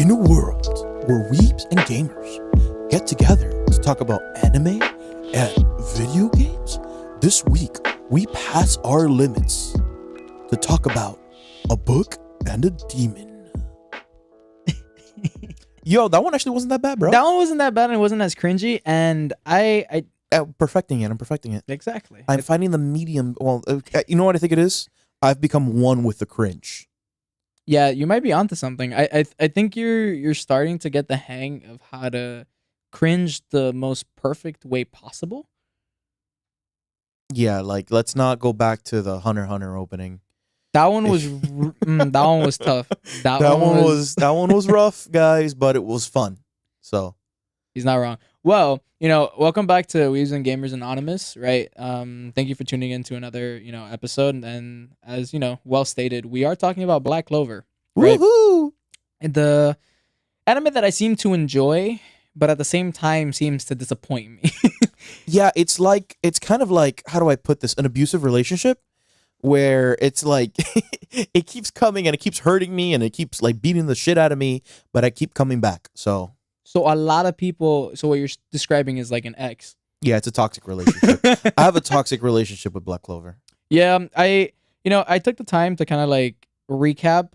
In a world where weebs and gamers get together to talk about anime and video games, this week we pass our limits to talk about a book and a demon. Yo, that one actually wasn't that bad, bro. That one wasn't that bad and it wasn't as cringy. And I'm perfecting it. Exactly. I'm finding the medium. Well, you know what I think it is? I've become one with the cringe. Yeah, you might be onto something. I think you're starting to get the hang of how to cringe the most perfect way possible. Yeah, like let's not go back to the Hunter x Hunter opening. That one was that one was tough. That one was rough, guys, but it was fun. So he's not wrong. Well, welcome back to Weebs and Gamers Anonymous, right? Thank you for tuning in to another, episode. And as well stated, we are talking about Black Clover, right? Woohoo! The anime that I seem to enjoy, but at the same time seems to disappoint me. Yeah, it's kind of like, how do I put this? An abusive relationship where it's like it keeps coming and it keeps hurting me and it keeps like beating the shit out of me, but I keep coming back. So a lot of people. So what you're describing is like an ex. Yeah, it's a toxic relationship. I have a toxic relationship with Black Clover. Yeah, I took the time to kind of like recap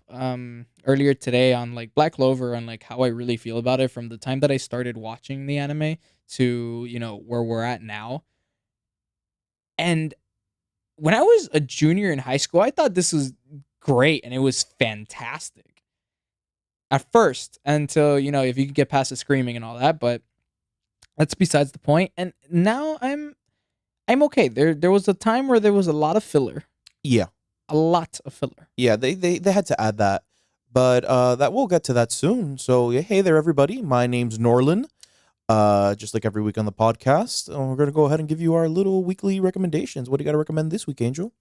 earlier today on like Black Clover and like how I really feel about it from the time that I started watching the anime to where we're at now. And when I was a junior in high school, I thought this was great and it was fantastic at first, until if you could get past the screaming and all that, but that's besides the point. And now I'm okay. There was a time where there was a lot of filler. Yeah, a lot of filler. Yeah, they had to add that, but that we'll get to that soon. So yeah, hey there, everybody. My name's Norlin. Just like every week on the podcast, we're gonna go ahead and give you our little weekly recommendations. What do you got to recommend this week, Angel?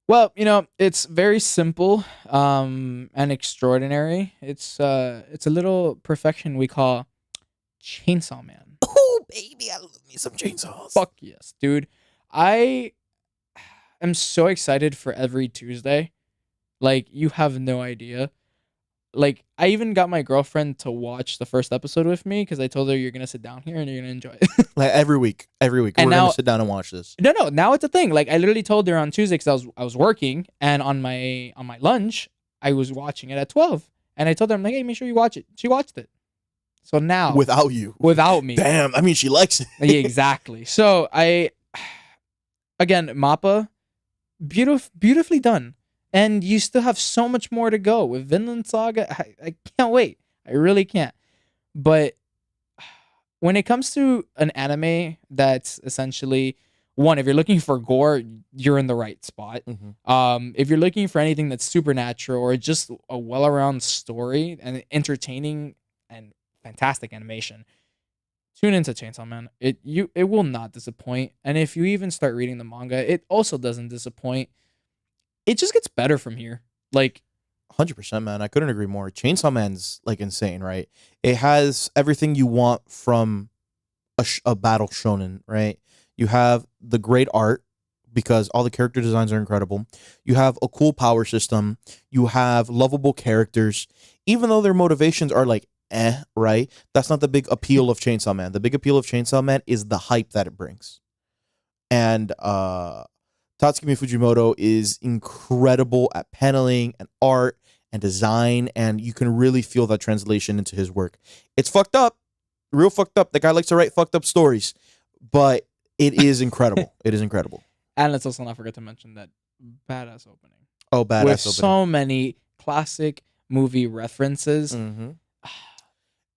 Well, it's very simple and extraordinary. It's a little perfection we call Chainsaw Man. Oh, baby, I love me some chainsaws. Fuck yes, dude. I am so excited for every Tuesday. Like, you have no idea. Like, I even got my girlfriend to watch the first episode with me because I told her you're going to sit down here and you're going to enjoy it. Like every week, And we're now- going to sit down and watch this. No, now it's a thing. Like, I literally told her on Tuesday because I was working, and on my lunch, I was watching it at 12. And I told her, I'm like, hey, make sure you watch it. She watched it. So now. Without you. Without me. Damn, I mean, she likes it. Yeah, exactly. So again, Mappa, beautifully done. And you still have so much more to go with Vinland Saga. I can't wait. I really can't. But when it comes to an anime that's essentially, one, if you're looking for gore, you're in the right spot. Mm-hmm. If you're looking for anything that's supernatural or just a well-around story and entertaining and fantastic animation, tune into Chainsaw Man. It will not disappoint. And if you even start reading the manga, it also doesn't disappoint. It just gets better from here. Like 100%, man. I couldn't agree more. Chainsaw Man's like insane, right? It has everything you want from a battle shonen, right? You have the great art because all the character designs are incredible. You have a cool power system. You have lovable characters, even though their motivations are like right? That's not the big appeal of Chainsaw Man. The big appeal of Chainsaw Man is the hype that it brings. And Tatsumi Fujimoto is incredible at paneling and art and design, and you can really feel that translation into his work. It's fucked up, real fucked up. The guy likes to write fucked up stories, but it is incredible. It is incredible. And let's also not forget to mention that badass opening. Oh, badass with opening. So many classic movie references. Mm-hmm.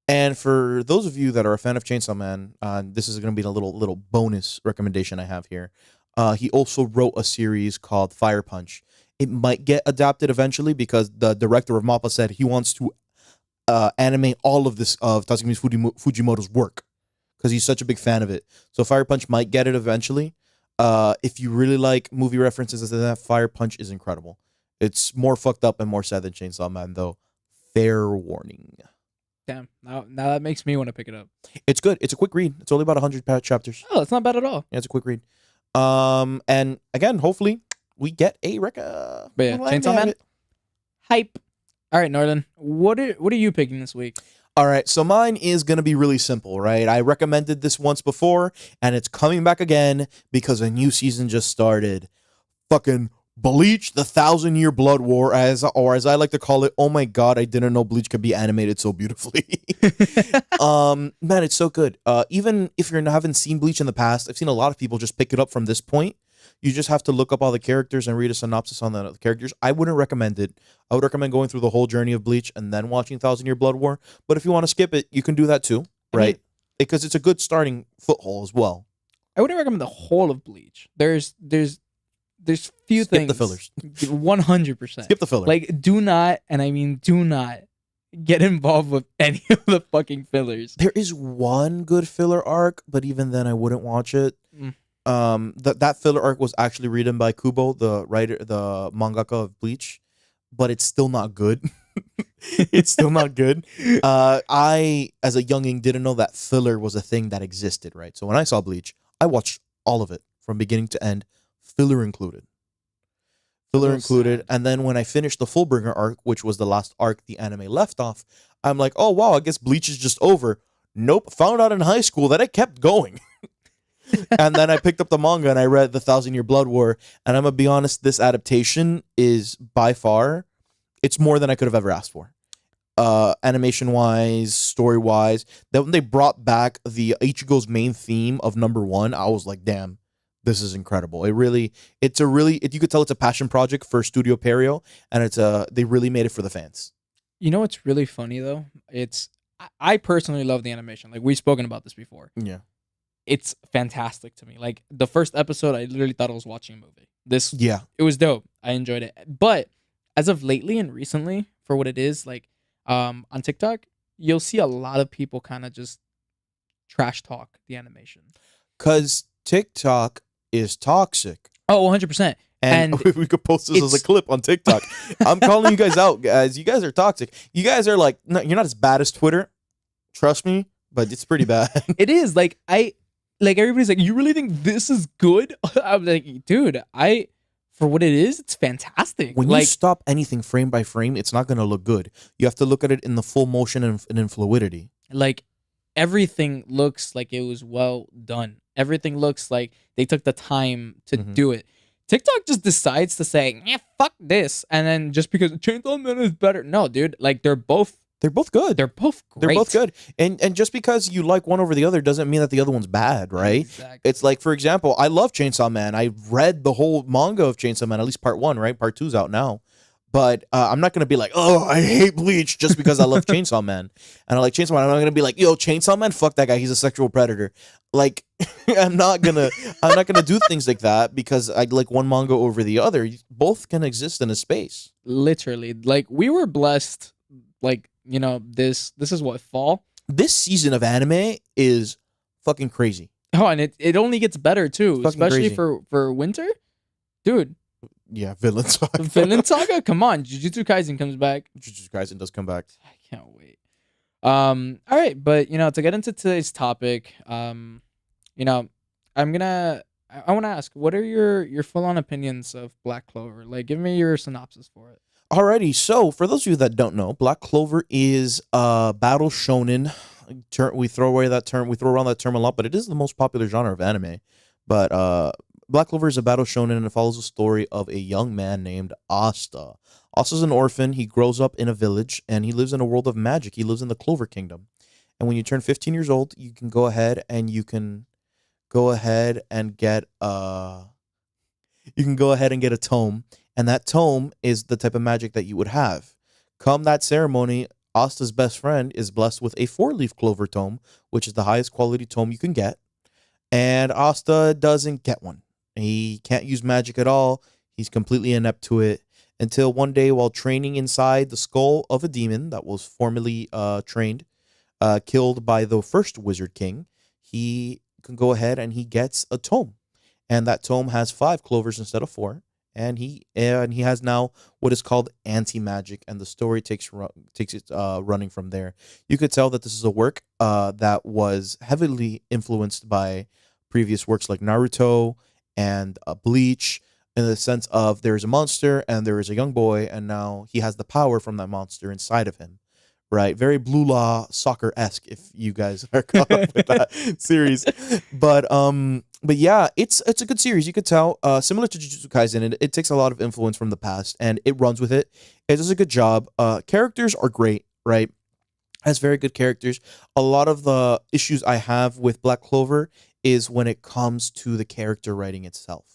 And for those of you that are a fan of Chainsaw Man, this is going to be a little bonus recommendation I have here. He also wrote a series called Fire Punch. It might get adapted eventually because the director of MAPPA said he wants to animate all of this of Tatsumi Fujimoto's work because he's such a big fan of it. So Fire Punch might get it eventually. If you really like movie references, that Fire Punch is incredible. It's more fucked up and more sad than Chainsaw Man, though. Fair warning. Damn. Now that makes me want to pick it up. It's good. It's a quick read. It's only about 100 chapters. Oh, it's not bad at all. Yeah, it's a quick read. And again, hopefully we get a But yeah, Chainsaw Man, hype. All right, Northern. What are you picking this week? All right, so mine is going to be really simple, right? I recommended this once before, and it's coming back again because a new season just started. Fucking Bleach, the Thousand Year Blood War, as I like to call it. Oh my god, I didn't know Bleach could be animated so beautifully. Man, it's so good. Even if you haven't seen Bleach in the past, I've seen a lot of people just pick it up from this point. You just have to look up all the characters and read a synopsis on the characters. I wouldn't recommend it. I would recommend going through the whole journey of Bleach and then watching Thousand Year Blood War. But if you want to skip it, you can do that too, I mean, right? Because it's a good starting foothold as well. I wouldn't recommend the whole of Bleach. There's few Skip things. the fillers. 100%. Skip the filler. Like, do not, and I mean do not, get involved with any of the fucking fillers. There is one good filler arc, but even then I wouldn't watch it. Mm. That filler arc was actually written by Kubo, the writer, the mangaka of Bleach, but it's still not good. It's still not good. I, as a younging, didn't know that filler was a thing that existed, right? So when I saw Bleach, I watched all of it from beginning to end, filler included. Filler included. Sad. And then when I finished the Fullbringer arc, which was the last arc the anime left off, I'm like, oh wow, I guess Bleach is just over. Nope. Found out in high school that it kept going. And then I picked up the manga and I read The Thousand Year Blood War. And I'm going to be honest, this adaptation is by far, it's more than I could have ever asked for. Animation wise, story wise. Then when they brought back the Ichigo's main theme of number one, I was like, damn, this is incredible. You could tell it's a passion project for Studio Perio, and they really made it for the fans. You know what's really funny though? I personally love the animation. Like, we've spoken about this before. Yeah. It's fantastic to me. Like, the first episode, I literally thought I was watching a movie. Yeah. It was dope. I enjoyed it. But as of lately and recently, for what it is, like, on TikTok, you'll see a lot of people kind of just trash talk the animation. Because TikTok is toxic. Oh, 100%. And we could post this as a clip on TikTok. I'm calling you guys out, guys. You guys are toxic. You guys are like, no, you're not as bad as Twitter. Trust me, but it's pretty bad. It is. Like, everybody's like, you really think this is good? I'm like, dude, for what it is, it's fantastic. When you stop anything frame by frame, it's not going to look good. You have to look at it in the full motion and in fluidity. Like, everything looks like it was well done. Everything looks like they took the time to do it. TikTok just decides to say, fuck this. And then just because Chainsaw Man is better. No, dude. Like, they're both good. They're both great. They're both good. And just because you like one over the other doesn't mean that the other one's bad, right? Exactly. It's like, for example, I love Chainsaw Man. I read the whole manga of Chainsaw Man, at least part one, right? Part two's out now. But I'm not going to be like, oh, I hate Bleach just because I love Chainsaw Man. And I like Chainsaw Man. I'm not going to be like, yo, Chainsaw Man, fuck that guy. He's a sexual predator. Like, I'm not going to do things like that because I like one manga over the other. Both can exist in a space. Literally. Like, we were blessed. Like, you know, this is what, fall? This season of anime is fucking crazy. Oh, and it only gets better, too. Especially crazy. for winter. Dude. Yeah, Vinland Saga. Vinland Saga? Come on. Jujutsu Kaisen comes back. Jujutsu Kaisen does come back. I can't wait. All right, but, you know, to get into today's topic, you know, I want to ask, what are your full-on opinions of Black Clover? Like, give me your synopsis for it. Alrighty, so for those of you that don't know, Black Clover is battle shonen. We throw around that term a lot, but it is the most popular genre of anime. But Black Clover is a battle shonen and it follows the story of a young man named Asta. Asta's an orphan. He grows up in a village and he lives in a world of magic. He lives in the Clover Kingdom. And when you turn 15 years old, you can go ahead and get a tome. And that tome is the type of magic that you would have. Come that ceremony, Asta's best friend is blessed with a 4-leaf clover tome, which is the highest quality tome you can get. And Asta doesn't get one. He can't use magic at all. He's completely inept to it. Until one day, while training inside the skull of a demon that was formerly killed by the first Wizard King, he can go ahead and he gets a tome. And that tome has 5 clovers instead of 4. And he has now what is called anti-magic, and the story takes it running from there. You could tell that this is a work that was heavily influenced by previous works like Naruto and Bleach. in the sense of there is a monster and there is a young boy, and now he has the power from that monster inside of him. Right, very Blue Law Soccer esque. If you guys are caught up with that series, but yeah, it's a good series. You could tell, similar to Jujutsu Kaisen, it takes a lot of influence from the past and it runs with it. It does a good job. Characters are great, right? Has very good characters. A lot of the issues I have with Black Clover is when it comes to the character writing itself,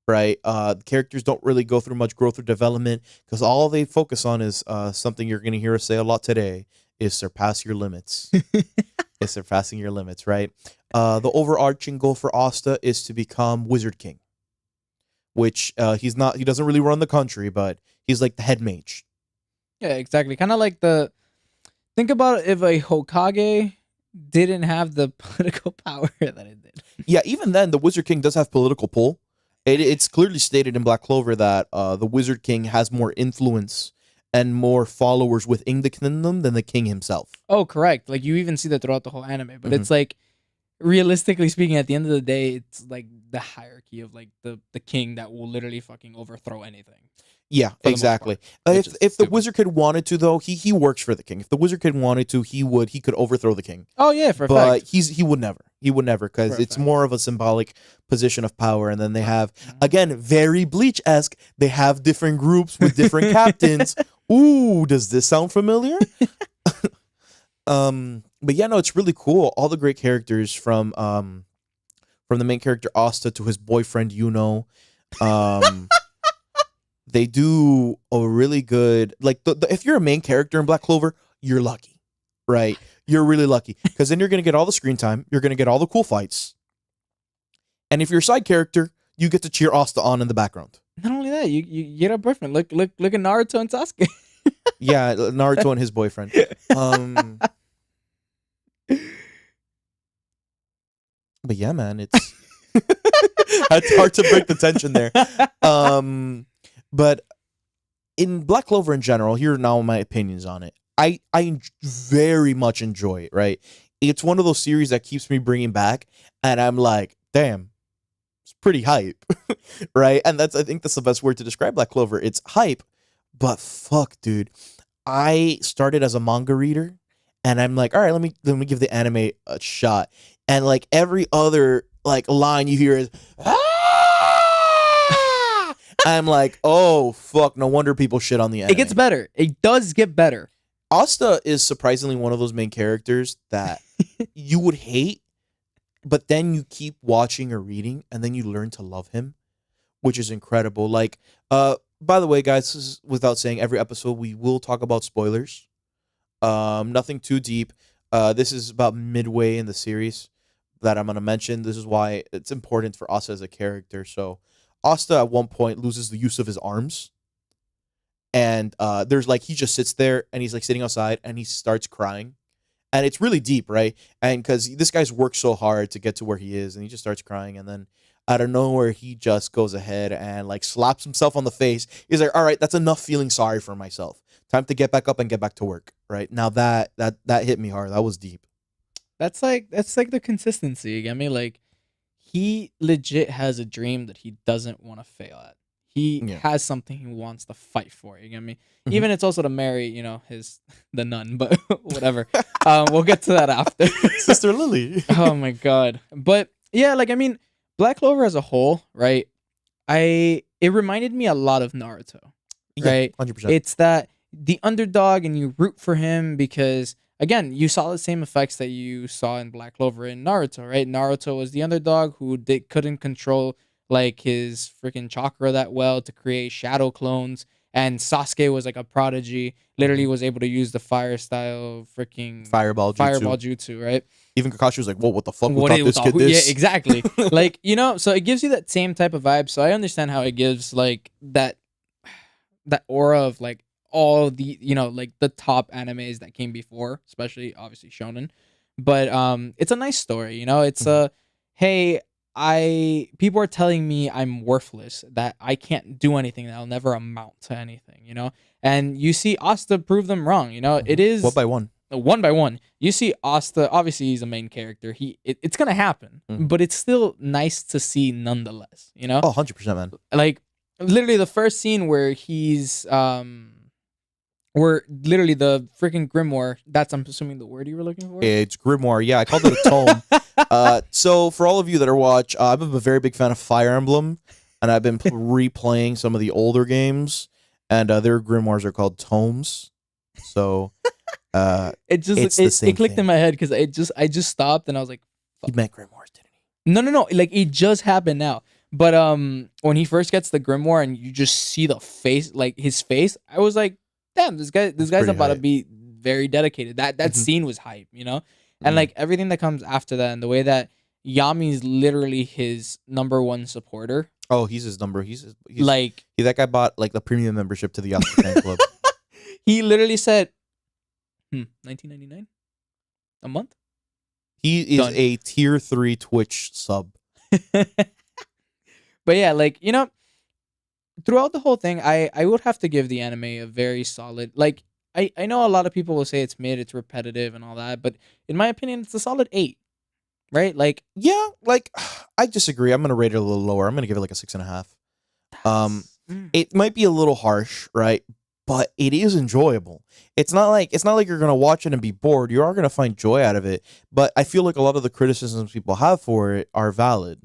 right? The characters don't really go through much growth or development because all they focus on is something you're going to hear us say a lot today is surpass your limits. Is surpassing your limits, right? The overarching goal for Asta is to become Wizard King, which he's not. He doesn't really run the country, but he's like the head mage. Yeah, exactly. Kind of like the think about if a Hokage didn't have the political power that it did. Yeah, even then, the Wizard King does have political pull. It's clearly stated in Black Clover that the Wizard King has more influence and more followers within the kingdom than the king himself. Oh, correct. Like you even see that throughout the whole anime, but Mhm. it's like realistically speaking, at the end of the day, it's like the hierarchy of like the king that will literally fucking overthrow anything. Yeah, For the most exactly. part, If which is if the stupid. Wizard Kid wanted to, though, he works for the king. If the Wizard Kid wanted to, he could overthrow the king. Oh yeah, for a But fact. he would never. He would never because For a it's fact. more of a symbolic position of power. And then they have Mhm. again very Bleach esque. They have different groups with different captains. Ooh, does this sound familiar? But yeah, no, it's really cool. All the great characters from the main character Asta to his boyfriend Yuno. They do a really good like if you're a main character in Black Clover, you're lucky, right? You're really lucky because then you're gonna get all the screen time, you're gonna get all the cool fights, and if you're a side character, you get to cheer Asta on in the background. Not only that, you get a boyfriend. Look at Naruto and Sasuke. Yeah, Naruto and his boyfriend. But yeah, man, it's it's hard to break the tension there. But in Black Clover in general, here are now my opinions on it. I very much enjoy it. Right, it's one of those series that keeps me bringing back, and I'm like, damn, it's pretty hype, right? And I think that's the best word to describe Black Clover. It's hype, but fuck, dude, I started as a manga reader, and I'm like, all right, let me give the anime a shot, and like every other like line you hear is. "Ah!" I'm like, oh fuck! No wonder people shit on the anime. It gets better. It does get better. Asta is surprisingly one of those main characters that you would hate, but then you keep watching or reading, and then you learn to love him, which is incredible. Like, by the way, guys, this is without saying every episode we will talk about spoilers. Nothing too deep. This is about midway in the series that I'm gonna mention. This is why it's important for Asta as a character. So, Asta at one point loses the use of his arms. And there's like he just sits there and he's like sitting outside and he starts crying, and it's really deep, right? And because this guy's worked so hard to get to where he is, and he just starts crying, and then out of nowhere he just goes ahead and like slaps himself on the face. He's like, all right, that's enough feeling sorry for myself, time to get back up and get back to work. Right now, that hit me hard. That was deep. That's like the consistency. You get me? Like he legit has a dream that he doesn't want to fail at. He Yeah. has something he wants to fight for. You get me? Mhm. Even it's also to marry, the nun, but whatever. We'll get to that after. Sister Lily. Oh my god. But yeah, like I mean, Black Clover as a whole, right? It reminded me a lot of Naruto. Right? 100%. It's that the underdog and you root for him because again, you saw the same effects that you saw in Black Clover in Naruto, right? Naruto was the underdog who couldn't control like his freaking chakra that well to create shadow clones, and Sasuke was like a prodigy, literally was able to use the fire style freaking Fireball jutsu. jutsu, right? Even Kakashi was like, whoa, what the fuck? We What taught it this was kid all, this. yeah, exactly. Like, so it gives you that same type of vibe. So I understand how it gives like that aura of like all the like the top animes that came before, especially obviously shonen. But it's a nice story, it's a hey, people are telling me I'm worthless, that I can't do anything, that I'll never amount to anything, and you see Asta prove them wrong. It is What by one? one by one, you see Asta. Obviously, he's a main character. It's gonna happen, Mhm. but it's still nice to see nonetheless. You know, Oh, 100%, man. like literally the first scene where where literally the freaking grimoire. That's, I'm assuming, the word you were looking for. It's grimoire. Yeah, I called it a tome. So for all of you that are I'm a very big fan of Fire Emblem, and I've been replaying some of the older games, and their grimoires are called tomes. So It just it's the same it clicked thing. in my head because I just stopped and I was like, He meant grimoires, didn't no, like it just happened now. But when he first gets the grimoire and you just see the face, like his face, I was like, damn, this guy's pretty about to hype. be very dedicated. That Mhm. scene was hype, you know, and Mhm. like everything that comes after that, and the way that Yami's literally his number one supporter. Oh, he's his number. Like That guy bought like the premium membership to the Oscar fan club. he literally said, 1999 a month. He is Done. a tier 3 Twitch sub. But yeah, like, you know, throughout the whole thing, I would have to give the anime a very solid, like, I know a lot of people will say it's mid, it's repetitive and all that, but in my opinion, it's a solid 8, right? Like, Yeah, like I disagree. I'm gonna rate it a little lower. I'm gonna give it like a 6.5. It might be a little harsh, right? But it is enjoyable. It's not like you're gonna watch it and be bored. You are gonna find joy out of it. But I feel like a lot of the criticisms people have for it are valid.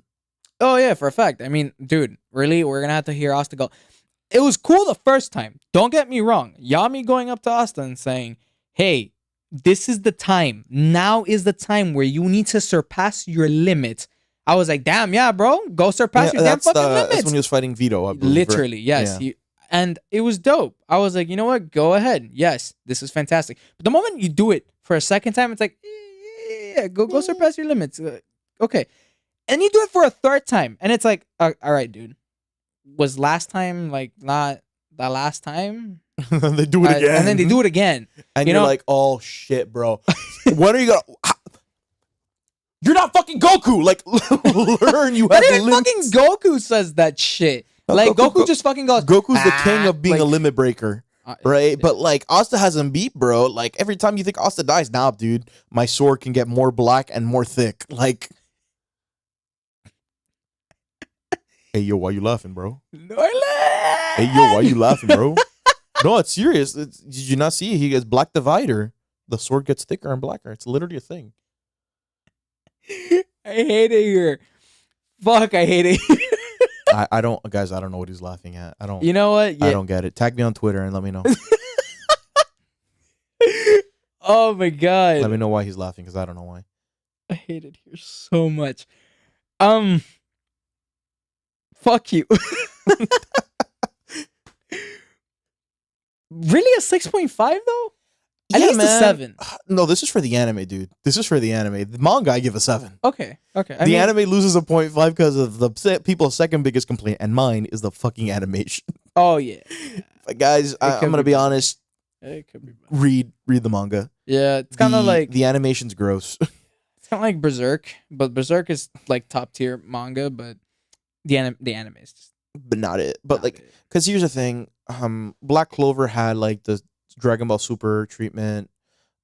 oh yeah, for a fact. I mean, dude, really, we're gonna have to hear Asta go. It was cool the first time. Don't get me wrong. Yami going up to Asta and saying, "Hey, this is the time. Now is the time where you need to surpass your limit." I was like, "Damn, yeah, bro, go surpass your damn fucking That's limits." when he was fighting Vito, I believe. Literally, yes. Yeah. And it was dope. I was like, you know what? Go ahead. Yes, this is fantastic. But the moment you do it for a second time, it's like, yeah, go surpass your limits. Okay. And you do it for a third time, and it's like, all right, dude. Was last time like not the last time? They do it again. And then they do it again. And you you're know? like, oh shit, bro. When are you gonna You're not fucking Goku! Like learn you have But even limits. fucking Goku says that shit. Like Goku just fucking goes. Goku's the king of being like, a limit breaker. Right? But like Asta hasn't beat, bro. Like every time you think Asta dies, nah, dude, my sword can get more black and more thick. Like hey yo, why you laughing, bro? Hey yo, why you laughing, bro? No, it's serious. Did you not see? He gets black divider. The sword gets thicker and blacker. It's literally a thing. I hate it here. Fuck, I hate it here. I don't, guys. I don't know what he's laughing at. I don't. You know what? Yeah. I don't get it. Tag me on Twitter and let me know. Oh my god. Let me know why he's laughing because I don't know why. I hate it here so much. Fuck you. Really, a 6.5 though? At least a 7. No, this is for the anime, dude. This is for the anime. The manga, I give a 7. Okay. The anime loses a 0.5 because of the people's second biggest complaint, and mine is the fucking animation. Oh yeah. But guys, I'm gonna be honest. It could be bad. Read the manga. Yeah, it's kind of like the animation's gross. It's kind of like Berserk, but Berserk is like top tier manga, but the anime is just But not it. But not like, it. because here's the thing. Black Clover had like the Dragon Ball Super treatment,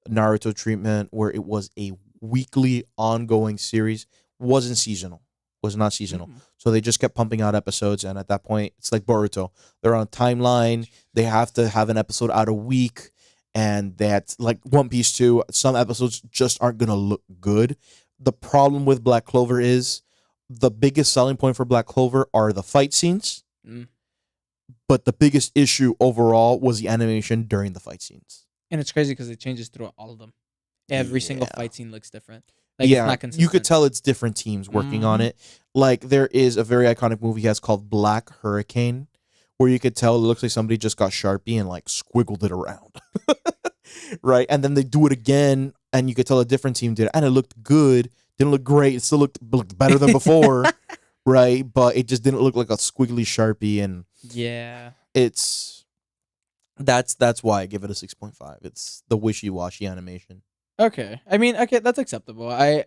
Naruto treatment, where it was a weekly ongoing series. Wasn't seasonal. Was not seasonal. So they just kept pumping out episodes, and at that point, it's like Boruto. They're on a timeline. They have to have an episode out a week, and they had like One Piece too. Some episodes just aren't gonna look good. The problem with Black Clover is the biggest selling point for Black Clover are the fight scenes. But the biggest issue overall was the animation during the fight scenes. And it's crazy because it changes throughout all of them. Every single fight scene looks different. Like, yeah, it's not consistent. you could tell it's different teams working on it. Like there is a very iconic movie he has called Black Hurricane, where you could tell it looks like somebody just got Sharpie and like squiggled it around. Right? And then they do it again, and you could tell a different team did it, and it looked good. Didn't look great. It still looked better than before. Right? But it just didn't look like a squiggly Sharpie, and yeah, that's why I give it a 6.5. It's the wishy-washy animation. okay. I mean, okay, that's acceptable. I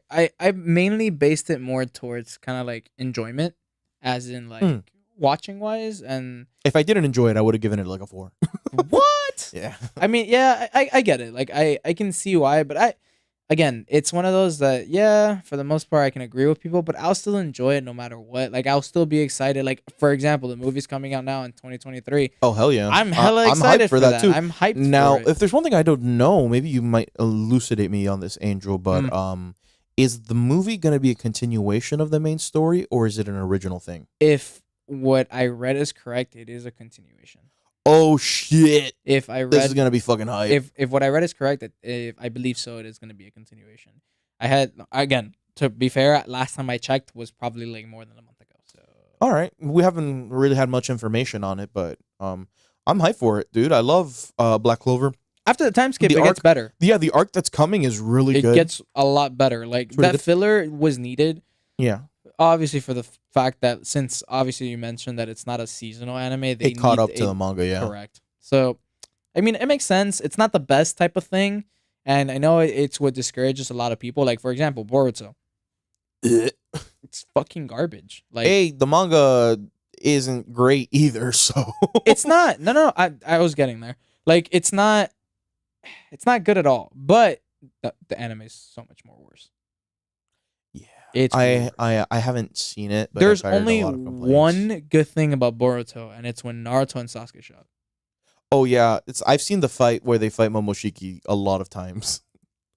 mainly based it more towards kind of like enjoyment, as in like watching wise. And if I didn't enjoy it, I would have given it like a 4. what? what? Yeah. I mean, yeah, I get it. Like I can see why, but again, it's one of those that yeah, for the most part I can agree with people, but I'll still enjoy it no matter what. Like I'll still be excited. Like for example, the movie's coming out now in 2023. Oh hell yeah! I'm hella I'm hyped excited for for that that. too. I'm hyped for Now, it. if there's one thing I don't know, maybe you might elucidate me on this, Angel. But Mm. is the movie gonna be a continuation of the main story, or is it an original thing? If what I read is correct, it is a continuation. Oh shit! If I This is read gonna be fucking hype. if what I read is correct, if I believe so, it is going to be a continuation. I had again to be fair, last time I checked was probably like more than a month ago. So All right, we haven't really had much information on it, but I'm hyped for it, dude. I love Black Clover. after the time skip, The it gets arc- better. Yeah, the arc that's coming is really It good. gets a lot better. Like It's really that good. filler was needed, Yeah, obviously for the fact that since obviously you mentioned that it's not a seasonal anime, they it caught need up to the manga. Yeah, correct. So, I mean, it makes sense. It's not the best type of thing, and I know it's what discourages a lot of people. Like for example, Boruto. It's fucking garbage. Like hey, the manga isn't great either. So it's not. No. I was getting there. Like it's not. It's not good at all. But the anime is so much more worse. yeah, It's worse. I haven't seen it. But There's I've heard only a lot of complaints. one good thing about Boruto, and it's when Naruto and Sasuke show up. Oh yeah, I've seen the fight where they fight Momoshiki a lot of times.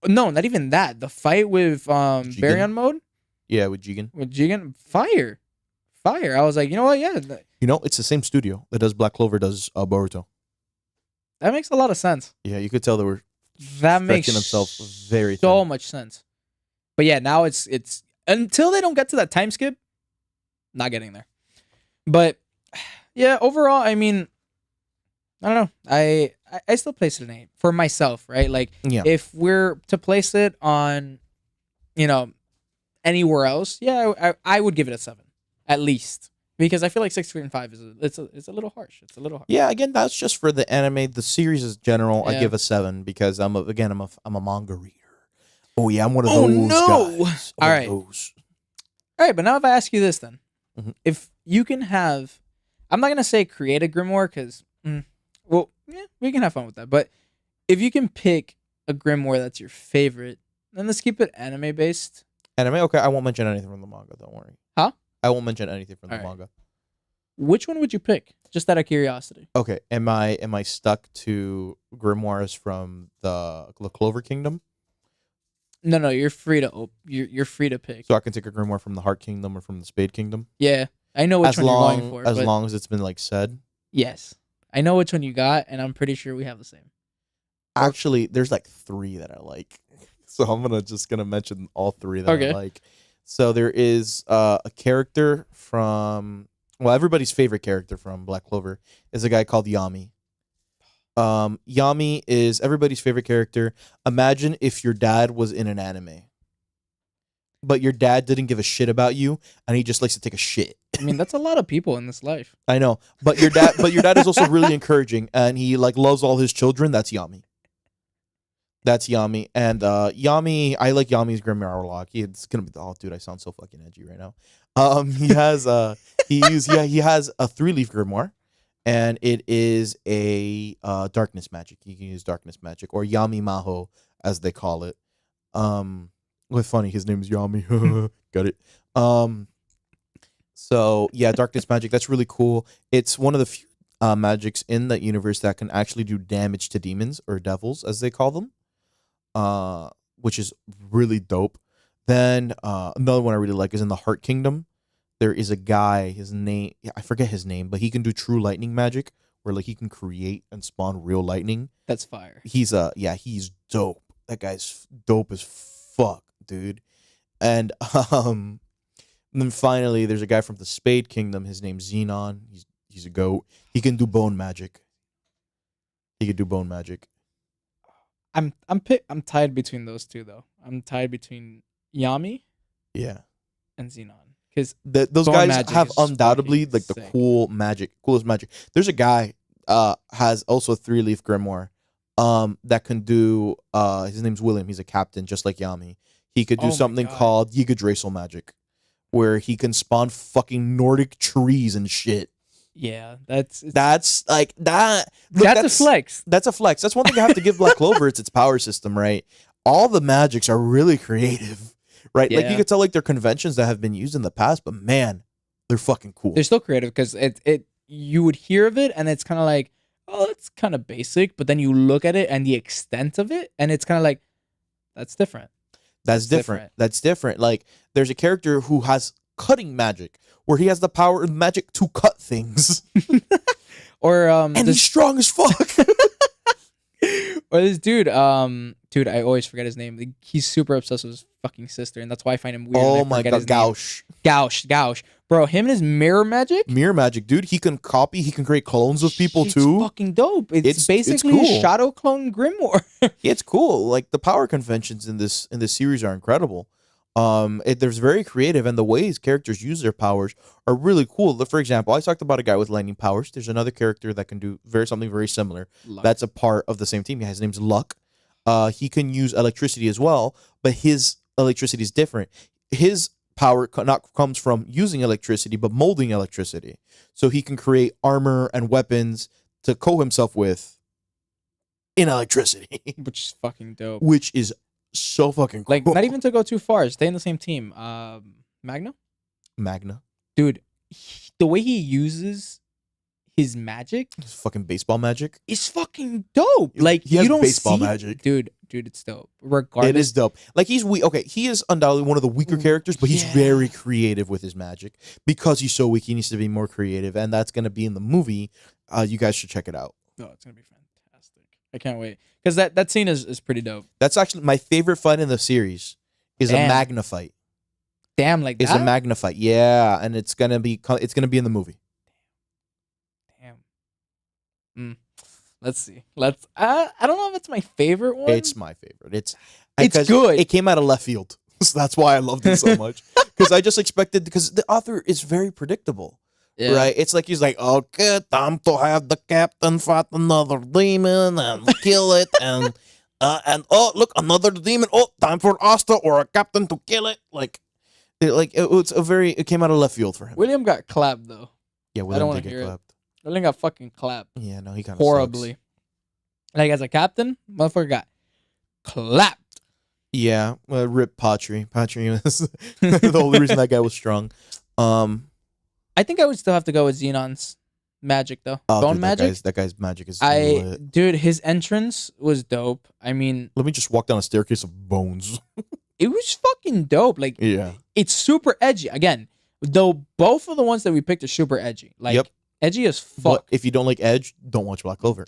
No, not even that. The fight with Baryon mode Yeah, with Jigen. with Jigen, fire. I was like, you know what? Yeah, You know, it's the same studio that does Black Clover does Boruto. that makes a lot of sense. Yeah, you could tell they were That makes stretching themselves very so thin. much sense. But yeah, now it's until they don't get to that time skip, not getting there. But yeah, overall, I mean, I don't know. I still place it an 8 for myself, right? Like Yeah. if we're to place it on, you know, anywhere else, yeah, I would give it a 7 at least because I feel like 6.5 is it's a little harsh. It's a little harsh. Yeah, again, that's just for the anime. The series is general. I Yeah. give a 7 because I'm a manga reader. Oh yeah, I'm one of Oh, those no! guys. All One of right. those. All right, but now if I ask you this, then, Mhm. if you can have, I'm not gonna say create a grimoire because, well, yeah, we can have fun with that. But if you can pick a grimoire that's your favorite, then let's keep it anime based. Anime. Okay, I won't mention anything from the manga. Don't worry. Huh? I won't mention anything from the All right. manga. Which one would you pick? Just out of curiosity. Okay, am I stuck to grimoires from the Clover Kingdom? No, you're free to you're free to pick. So I can take a grimoire from the Heart Kingdom or from the Spade Kingdom? Yeah, I know which As one you're long going for. as but long as it's been like said. yes, I know which one you got, and I'm pretty sure we have the same. Actually, there's like 3 that I like. So I'm just gonna mention all 3 that Okay. I like. So there is a character from everybody's favorite character from Black Clover is a guy called Yami. Yami is everybody's favorite character. Imagine if your dad was in an anime, but your dad didn't give a shit about you, and he just likes to take a shit. I mean, that's a lot of people in this life. I know, but your dad is also really encouraging, and he like loves all his children. That's Yami. That's Yami, and Yami. I like Yami's grimoire a lot. It's gonna be dude. I sound so fucking edgy right now. He has he has a 3-leaf grimoire, and it is a darkness magic. You can use darkness magic or Yami Maho as they call it. What's funny? His name is Yami. Got it. So yeah, darkness magic. That's really cool. It's one of the few magics in that universe that can actually do damage to demons or devils, as they call them. Which is really dope. Then another one I really like is in the Heart Kingdom. There is a guy. His name I forget his name, but he can do true lightning magic, where like he can create and spawn real lightning. That's fire. He's dope. That guy's dope as fuck, dude. And then finally, there's a guy from the Spade Kingdom. His name's Xenon. He's a goat. He can do bone magic. I'm tied between those two though. I'm tied between Yami Yeah. and Xenon because Those bone guys magic have is undoubtedly fucking like the sick. coolest magic. There's a guy has also a 3-leaf grimoire that can do his name's William. He's a captain just like Yami. He could do Oh my something God. called Yggdrasil magic, where he can spawn fucking Nordic trees and shit. Yeah, that's That's like that. Look, that's a flex. That's a flex. That's one thing I have to give Black Clover. It's its power system, right? All the magics are really creative, right? Like you Yeah, could tell, like they're conventions that have been used in the past, but man, they're fucking cool. they're still creative because it you would hear of it and it's kind of like, oh, it's kind of basic, but then you look at it and the extent of it, and it's kind of like, that's different. That's different. That's different. Like there's a character who has cutting magic, where he has the power of magic to cut things, Or and he's strong as fuck. or this dude, dude, I always forget his name. Like, he's super obsessed with his fucking sister, and that's why I find him weird. Oh and I my forget god, his name. Gauche, bro. Him and his mirror magic. Mirror magic, dude. He can copy. He can create clones of people too. It's fucking dope. It's basically cool. a shadow clone grimoire. It's cool. Like the power conventions in this series are incredible. There's very creative, and the ways characters use their powers are really cool. For example, I talked about a guy with lightning powers. There's another character that can do something very similar. Luck. That's a part of the same team. Yeah, his name's Luck. He can use electricity as well, but his electricity is different. His power not comes from using electricity, but molding electricity. So he can create armor and weapons to coat himself with in electricity, Which is fucking dope. which is so fucking cool. Like, not even to go too far, stay in the same team. Magna, Magna. dude, the way he uses his magic His fucking baseball magic. is fucking dope. Like, He has you don't baseball see magic. dude. It's dope. Regardless, It is dope. Like he's weak. Okay, he is undoubtedly one of the weaker characters, but he's Yeah. very creative with his magic. Because he's so weak, he needs to be more creative, and that's gonna be in the movie. You guys should check it out. Oh, it's gonna be fantastic. I can't wait because that scene is pretty dope. That's actually my favorite fight in the series. Is a Damn. Magna fight. Damn, like Is that. a Magna fight. Yeah, and it's gonna be in the movie. Damn. Let's see. I don't know if it's my favorite one. It's my favorite. It's 'cause good. It came out of left field, so that's why I loved it so much. Because I just expected, because the author is very predictable. Yeah. Right? It's like he's like, okay, time to have the captain fight another demon and kill it, and oh look, another demon. Oh, time for Asta or a captain to kill it. It came out of left field for him. William got clapped though. Yeah, I don't William wanna did get hear it. clapped. William got fucking clapped Yeah, no, he kind of horribly. Like, as a captain, motherfucker got clapped. Yeah, rip Patry. Patry was the only reason that guy was strong. I think I would still have to go with Xenon's magic though. Bone dude, magic. That guy's magic is lit. Dude, his entrance was dope. I mean, Let me just walk down a staircase of bones. it was fucking dope. Like, Yeah. it's super edgy. Again, though, both of the ones that we picked are super edgy. Like, Yep. edgy as But fuck. if you don't like Edge, don't watch Black Clover.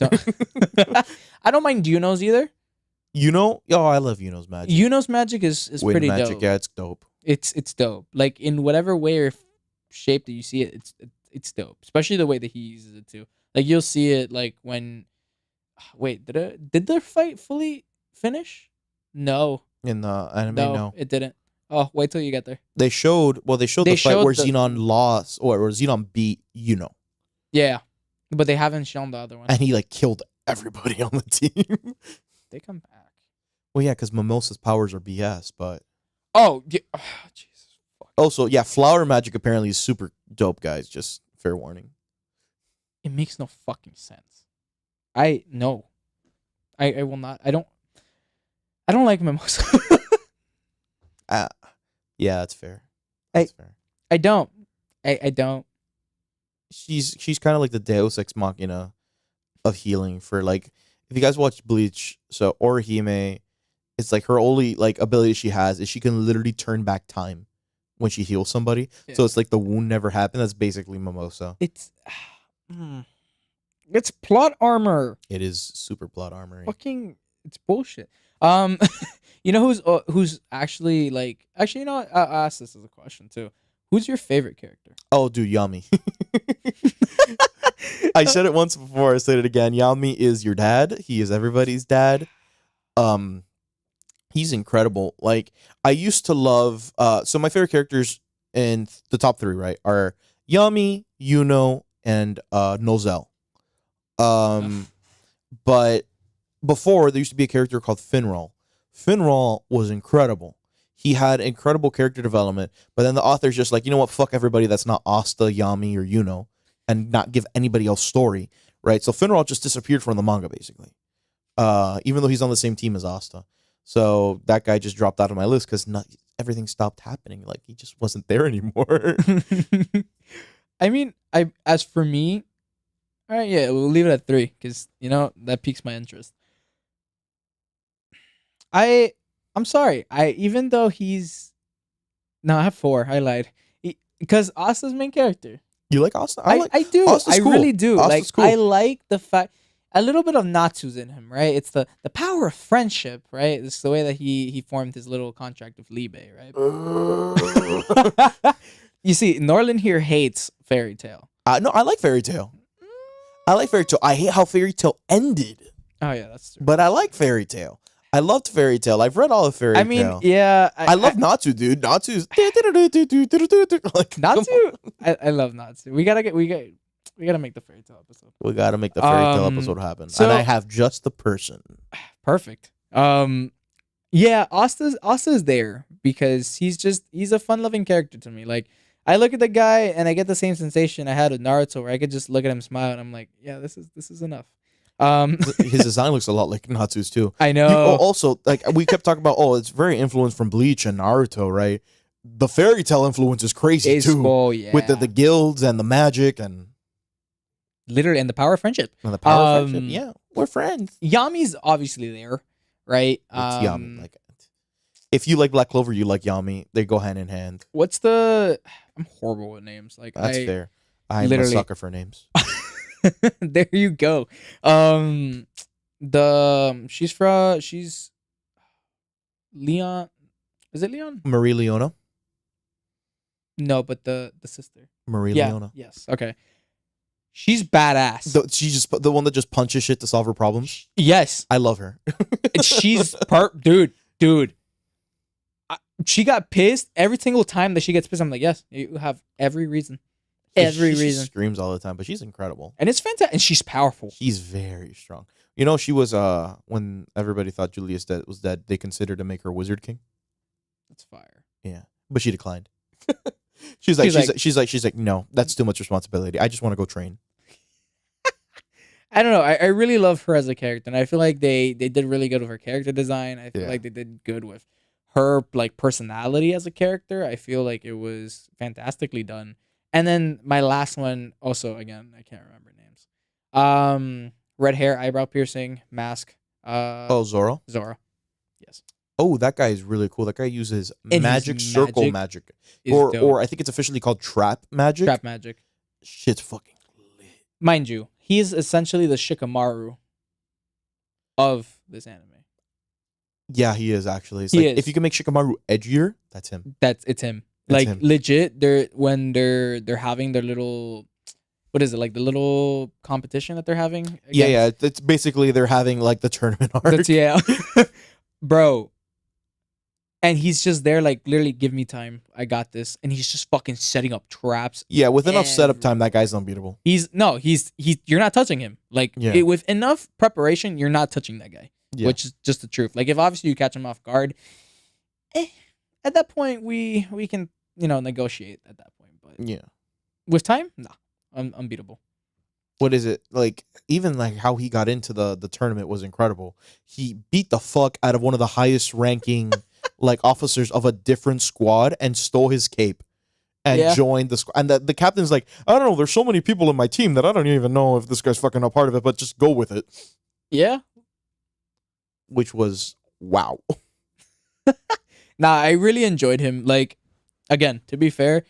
I don't mind Yuno's either. I love Yuno's magic. Yuno's magic is Wind pretty magic, dope. yeah, it's dope. It's dope. Like, in whatever way or shape that you see it, it's dope. Especially the way that he uses it too. Like, you'll see it like when. Wait, did their fight fully finish? No, In the anime, no, no. it didn't. Oh, wait till you get there. They showed They the fight showed where the- Xenon lost, or Xenon beat Yuno. Yeah, but they haven't shown the other one. And he like killed everybody on the team. They come back. Well, yeah, because Mimosa's powers are BS, but Oh, yeah. Oh, Jesus. Fuck. also, yeah, flower magic apparently is super dope, guys. Just fair warning. It makes no fucking sense. I will not. I don't like Mimosa. Yeah, that's fair. That's fair. I don't. I don't. She's kind of like the Deus Ex Machina of healing for, like, if you guys watch Bleach, so Orihime, it's like her only like ability she has is she can literally turn back time when she heals somebody. Yeah. So it's like the wound never happened. That's basically Mimosa. It's it's plot armor. It is super plot armor. Fucking, it's bullshit. You know who's actually like, you know what? I'll ask this as a question too. Who's your favorite character? Oh, dude, Yami. I said it once before. I said it again. Yami is your dad. He is everybody's dad. He's incredible. Like, I used to love. So my favorite characters in the top three, right, are Yami, Yuno, and Nozel. But before there used to be a character called Finral. Finral was incredible. He had incredible character development, but then the author's just like, you know what, fuck everybody that's not Asta, Yami, or Yuno. and not give anybody else story, right? So Finral just disappeared from the manga basically. Even though he's on the same team as Asta. So that guy just dropped out of my list because everything stopped happening. Like he just wasn't there anymore. I mean, I as for me, all right, yeah, we'll leave it at 3 because that piques my interest. I'm sorry. Even though he's no, I have 4. I lied. Because Asta's main character. You like Asta? I do. Asta's I cool. really do. Asta's cool. I like the fact a little bit of Natsu's in him, right? It's the power of friendship, right? It's the way that he formed his little contract with Libe, right? You see, Norland here hates Fairy Tail. No, I like Fairy Tail. I like Fairy Tail. I hate how Fairy Tail ended. Oh yeah, that's true. But I like Fairy Tail. I loved Fairy Tail. I've read all of Fairy Tail. I mean, yeah. I love Natsu, dude. Natsu's like Natsu. I love Natsu. We gotta make the Fairy Tail episode. We gotta make the Fairy Tail episode happen. So, and I have just the person. Perfect. Yeah, Asta's there because he's a fun-loving character to me. Like I look at the guy and I get the same sensation I had with Naruto, where I could just look at him smile and I'm like, yeah, this is enough. His design looks a lot like Natsu's too. I know. Also, like we kept talking about, it's very influenced from Bleach and Naruto, right? The Fairy Tail influence is crazy too, yeah. with the guilds and the magic and literally and the power of friendship. And the power of friendship. Yeah, we're friends. Yami's obviously there, right? It's Yami. Like, if you like Black Clover, you like Yami. They go hand in hand. What's the? I'm horrible with names. Like that's fair. I'm a sucker for names. There you go. She's Leon. Is it Leon? Marie Leona. No, but the sister. Marie Leona. Yes. Okay. She's badass. She's just the one that just punches shit to solve her problems. Yes. I love her. She's dude. She got pissed every single time that she gets pissed. I'm like, yes, you have every reason. Every reason. She screams all the time, but she's incredible. And it's fantastic. And she's powerful. She's very strong. She was when everybody thought Julius was dead, they considered to make her Wizard King. That's fire. Yeah. But she declined. she's like, no, that's too much responsibility. I just want to go train. I don't know. I really love her as a character, and I feel like they did really good with her character design. I feel like they did good with her like personality as a character. I feel like it was fantastically done. And then my last one, also again, I can't remember names. Red hair, eyebrow piercing, mask. Zoro. Zoro. Yes. Oh, that guy is really cool. That guy uses magic circle magic. Or I think it's officially called trap magic. Trap magic. Shit's fucking lit. Mind you, he's essentially the Shikamaru of this anime. Yeah, he is actually. It's if you can make Shikamaru edgier, that's him. It's him. Like him. Legit, when they're having their little, what is it, like the little competition that they're having against? Yeah, it's basically they're having like the tournament arc. Yeah. Bro. And he's just there like, literally, give me time, I got this. And he's just fucking setting up traps. Yeah, with enough setup time, that guy's unbeatable. He's you're not touching him. Like with enough preparation, you're not touching that guy. Yeah. Which is just the truth. Like if obviously you catch him off guard, at that point we can negotiate at that point. But yeah, with time, unbeatable. What is it like? Even like how he got into the tournament was incredible. He beat the fuck out of one of the highest ranking like officers of a different squad and stole his cape and joined the squad. And the captain's like, I don't know. There's so many people in my team that I don't even know if this guy's fucking a part of it, but just go with it. Yeah. Which was wow. Nah, I really enjoyed him. Like, again, to be fair,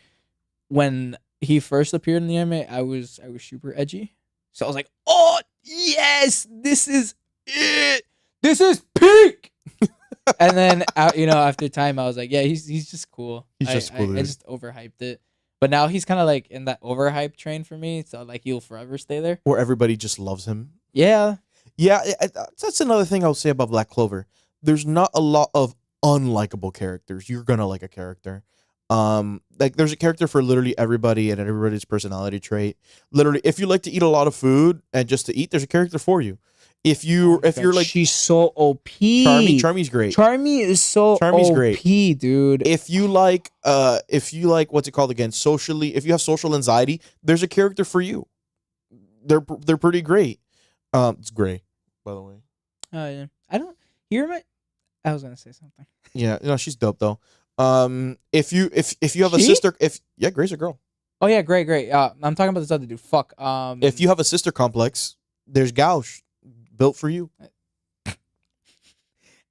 when he first appeared in the anime, I was super edgy. So I was like, oh yes, this is it. This is peak. And then after time, I was like, yeah, he's just cool. He's just cool. I just overhyped it. But now he's kind of like in that overhype train for me. So like he'll forever stay there. Where everybody just loves him. Yeah. Yeah, that's another thing I'll say about Black Clover. There's not a lot of unlikable characters. You're gonna like a character. Like there's a character for literally everybody and everybody's personality trait. Literally, if you like to eat a lot of food and just to eat, there's a character for you. If God, you're like she's so OP. Charmy's great. Charmy is so Charmy's OP, dude. If you like what's it called again? Socially, if you have social anxiety, there's a character for you. They're pretty great. It's Gray, by the way. Oh yeah. I don't hear my. I was gonna say something. Yeah, no, she's dope though. If you have a She? sister, Gray's a girl. Oh yeah, great. I'm talking about this other dude. Fuck. If you have a sister complex, there's Gauche built for you.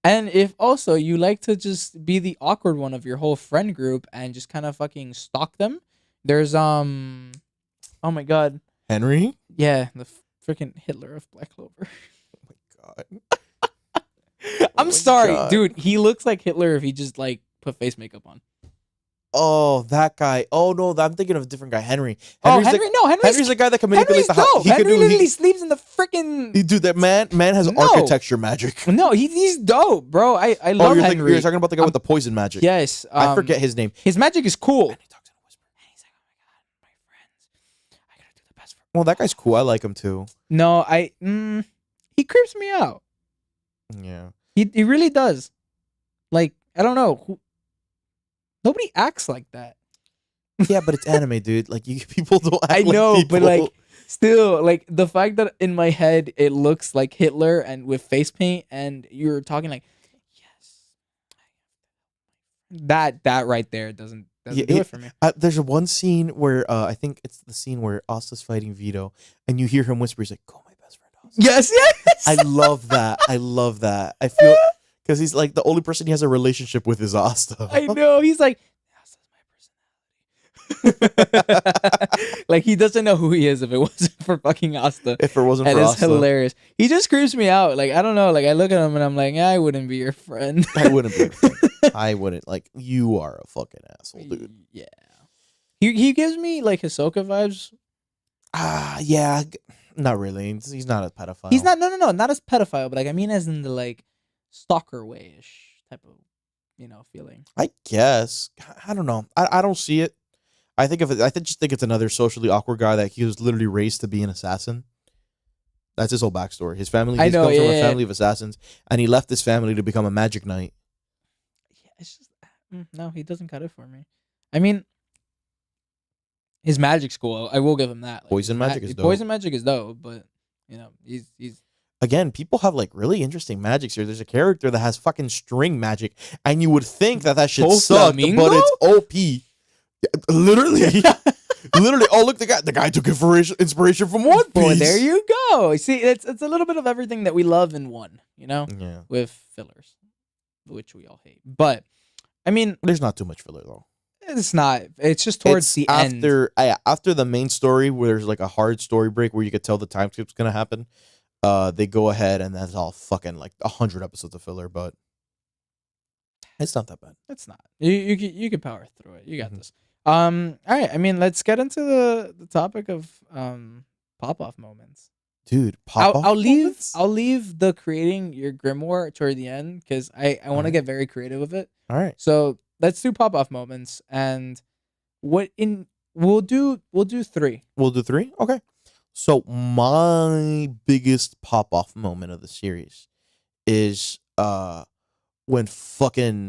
And if also you like to just be the awkward one of your whole friend group and just kind of fucking stalk them, there's oh my god, Henry. yeah, the freaking Hitler of Black Clover. God. I'm my sorry, God. dude. He looks like Hitler if he just like put face makeup on. Oh, that guy. Oh no, I'm thinking of a different guy. Henry. Oh, Henry's Henry? No, Henry's the guy that can manipulate Henry's the house. dope. Henry literally sleeps in the freaking. Dude, that man has No. architecture magic. No, he's dope, bro. I Oh, love you're Henry. you're talking about the guy with the poison magic. Yes, I forget his name. His magic is cool. And he talks in a whisper. And he's like, "Oh my god, my friends, I gotta do the best for." Well, that guy's cool. I like him too. No, he creeps me out. Yeah. He really does. Like, I don't know. Nobody acts like that. Yeah, but it's anime, dude. Like people don't act I know, like but people. like, still, like the fact that in my head it looks like Hitler and with face paint, and you're talking like, yes, that right there doesn't do it for me. There's one scene where I think it's the scene where Asta's fighting Vito, and you hear him whisper, he's like, "Call my best friend Asta." Yes. I love that. I love that. I feel because he's like the only person he has a relationship with is Asta. I know. He's like, Asta's my personality. Like he doesn't know who he is if it wasn't for fucking Asta. If it wasn't And for it's Asta, hilarious. He just creeps me out. Like I don't know. Like I look at him and I'm like, I wouldn't be your friend. I wouldn't be. I wouldn't. Like you are a fucking asshole, dude. Yeah. He gives me like Hisoka vibes. Yeah. Not really. He's not a pedophile. He's not. No. Not as pedophile, but like I mean, as in the like stalker way-ish type of feeling. I guess. I don't know. I don't see it. I just think it's another socially awkward guy that he was literally raised to be an assassin. That's his whole backstory. His family. He comes from a family of assassins, and he left his family to become a magic knight. Yeah, it's just no. He doesn't cut it for me. I mean, his magic school. I will give him that. Like, Poison magic is dope. Poison magic is dope, but he's. Again, people have like really interesting magics here. There's a character that has fucking string magic, and you would think that shit sucked, but it's OP. Yeah, literally. Literally, oh look, the guy took inspiration from One Piece. Boy, there you go. See, it's a little bit of everything that we love in one, Yeah. with fillers, which we all hate. But I mean, There's not too much filler though. it's not. It's just towards the end. After the main story, where there's like a hard story break where you could tell the time skip's gonna happen. They go ahead and that's all fucking like 100 episodes of filler, but it's not that bad. It's not. You can power through it. You got this. All right. I mean, let's get into the topic of pop off moments. Dude, I'll leave the creating your grimoire toward the end because I want to get very creative with it. All right. So let's do pop off moments, and we'll do 3. We'll do 3. Okay. So my biggest pop off moment of the series is when Finral,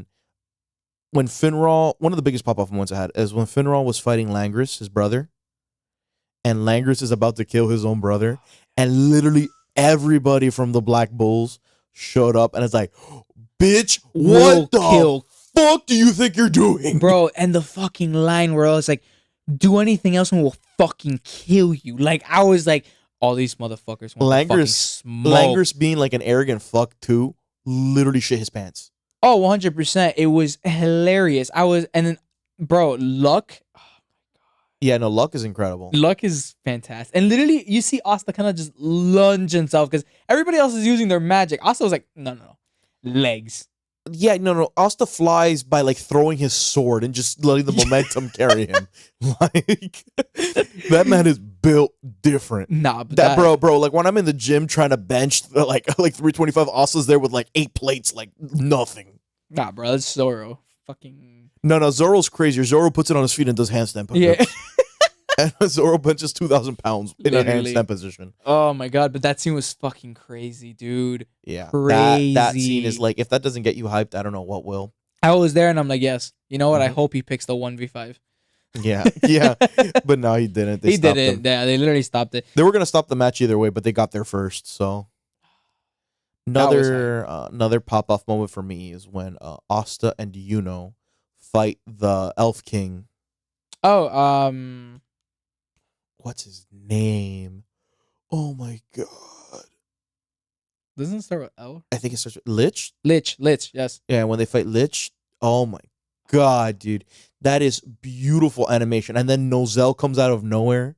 one of the biggest pop off moments I had is when Finral was fighting Langris, his brother, and Langris is about to kill his own brother, and literally everybody from the Black Bulls showed up, and it's like, bitch, what the fuck do you think you're doing, bro? And the fucking line where I was like, do anything else and we'll fucking kill you. Like I was like, all these motherfuckers want to fucking smoke. Langris being like an arrogant fuck too, literally shit his pants. Oh, 100%. It was hilarious. And then, bro, Luck. Oh my god. Yeah, no, Luck is incredible. Luck is fantastic. And literally, you see Asta kind of just lunge himself because everybody else is using their magic. Asta was like, no. Legs. Yeah, no. Asta flies by like throwing his sword and just letting the momentum carry him. Like that man is built different. Nah, but that bro. Like when I'm in the gym trying to bench like 325, Asta's there with like 8 plates, like nothing. Nah, bro, that's Zoro. Fucking no. Zoro's crazier. Zoro puts it on his feet and does handstand push-ups. Yeah. And Zoro benches 2,000 pounds in a Literally. handstand position. Oh my god, but that scene was fucking crazy, dude. Yeah, Crazy. that scene is like, if that doesn't get you hyped, I don't know what will. I was there and I'm like, yes. You know what? I Mhm. hope he picks the 1v5. Yeah, yeah, but no, he didn't. They He stopped did him. it. Yeah, they literally stopped it. They were gonna stop the match either way, but they got there first. So That was another pop off moment for me is when Asta and Yuno fight the Elf King. Oh, What's his name? Oh my god! doesn't it start with L? I think it starts with Lich. Lich, yes. Yeah, when they fight Lich, oh my god, dude, that is beautiful animation. And then Nozel comes out of nowhere.